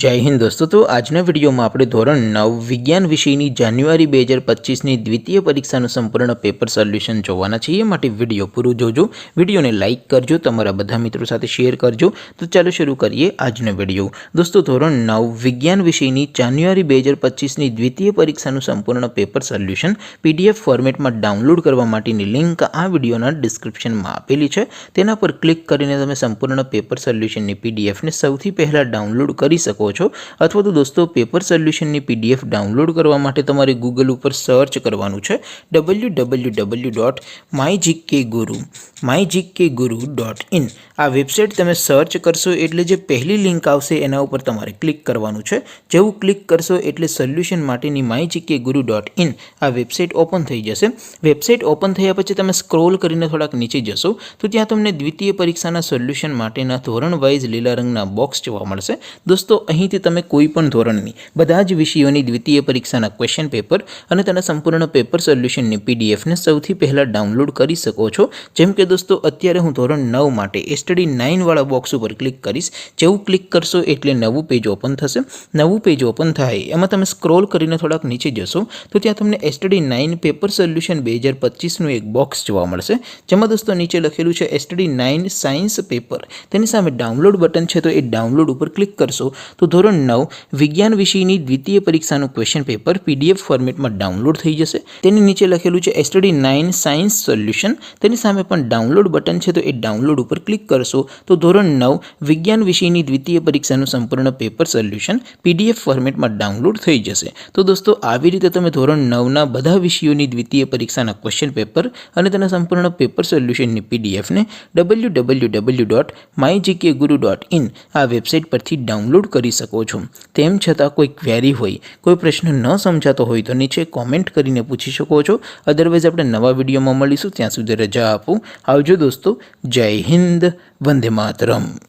जय हिंद दोस्तों। तो આજના વિડીયોમાં આપણે ધોરણ 9 વિજ્ઞાન વિષયની જાન્યુઆરી 2025ની દ્વિતીય પરીક્ષાનું સંપૂર્ણ પેપર સોલ્યુશન જોવાના છીએ। માટે વિડીયો પૂરો જોજો, વિડીયોને લાઇક કરજો, તમારા બધા મિત્રો સાથે શેર કરજો। તો ચાલો શરૂ કરીએ આજનો વિડીયો। દોસ્તો ધોરણ 9 વિજ્ઞાન વિષયની જાન્યુઆરી 2025ની દ્વિતીય પરીક્ષાનું સંપૂર્ણ પેપર સોલ્યુશન પીડીએફ ફોર્મેટમાં ડાઉનલોડ કરવા માટેની લિંક આ વિડીયોના ડિસ્ક્રિપ્શનમાં આપેલી છે। તેના પર ક્લિક કરીને તમે સંપૂર્ણ પેપર સોલ્યુશનની પીડીએફને સૌથી પહેલાં ડાઉનલોડ કરી શકો अथवा तो दोस्तों पेपर सोल्यूशन की पीडीएफ डाउनलॉड करवा माटे तमारे गूगल पर सर्च करवानुं छे www.mygkguru.in। आ वेबसाइट तमे सर्च करशो एटले जे पहली लिंक आवशे एना उपर तमारे क्लिक करवानुं छे। जेवुं क्लिक करशो एटले सोल्यूशन माटेनी mygkguru.in आ वेबसाइट ओपन थई जशे। वेबसाइट ओपन थया पछी तमे स्क्रॉल करीने थोड़ाक नीचे जशो तो त्यां तमने द्वितीय परीक्षाना सोल्यूशन माटेना धोरण वाइज लीला रंगना बॉक्स जोवा मळशे। दोस्तों અહીંથી તમે કોઈ પણ ધોરણની બધા જ વિષયોની દ્વિતીય પરીક્ષાના ક્વેશ્ચન પેપર અને તેના સંપૂર્ણ પેપર સોલ્યુશનની પીડીએફને સૌથી પહેલાં ડાઉનલોડ કરી શકો છો। જેમ કે દોસ્તો અત્યારે હું ધોરણ 9 માટે સ્ટડી 9 વાળા બોક્સ ઉપર ક્લિક કરીશ। જેવું ક્લિક કરશો એટલે નવું પેજ ઓપન થશે। નવું પેજ ઓપન થાય એમાં તમે સ્ક્રોલ કરીને થોડાક નીચે જશો તો ત્યાં તમને સ્ટડી 9 પેપર સોલ્યુશન 2025નું એક બોક્સ જોવા મળશે। જેમાં દોસ્તો નીચે લખેલું છે સ્ટડી 9 સાયન્સ પેપર। તેની સામે ડાઉનલોડ બટન છે તો એ ડાઉનલોડ ઉપર ક્લિક કરશો तो ધોરણ 9 વિજ્ઞાન વિષયની દ્વિતીય પરીક્ષાનું ક્વેશ્ચન પેપર પીડીએફ ફોર્મેટમાં ડાઉનલોડ થઈ જશે। તેની નીચે લખેલું છે સ્ટડી 9 સાયન્સ સોલ્યુશન। તેની સામે પણ ડાઉનલોડ બટન છે તો એ ડાઉનલોડ ઉપર ક્લિક કરશો તો ધોરણ 9 વિજ્ઞાન વિષયની દ્વિતીય પરીક્ષાનું સંપૂર્ણ પેપર સોલ્યુશન પીડીએફ ફોર્મેટમાં ડાઉનલોડ થઈ જશે। તો દોસ્તો આવી રીતે તમે ધોરણ 9ના બધા વિષયોની દ્વિતીય પરીક્ષાના ક્વેશ્ચન પેપર અને તેના સંપૂર્ણ પેપર સોલ્યુશનની પીડીએફને www.mygkguru.in આ વેબસાઇટ પરથી ડાઉનલોડ કરી શકો છો। તેમ છતાં કોઈ ક્વેરી હોય, કોઈ પ્રશ્ન ન સમજાતો હોય તો નીચે કોમેન્ટ કરીને પૂછી શકો છો। અધરવાઇઝ આપણે નવા વિડીયોમાં મળીશું, ત્યાં સુધી રજા આપો। આવજો દોસ્તો। જય હિન્દ, વંદે માતરમ।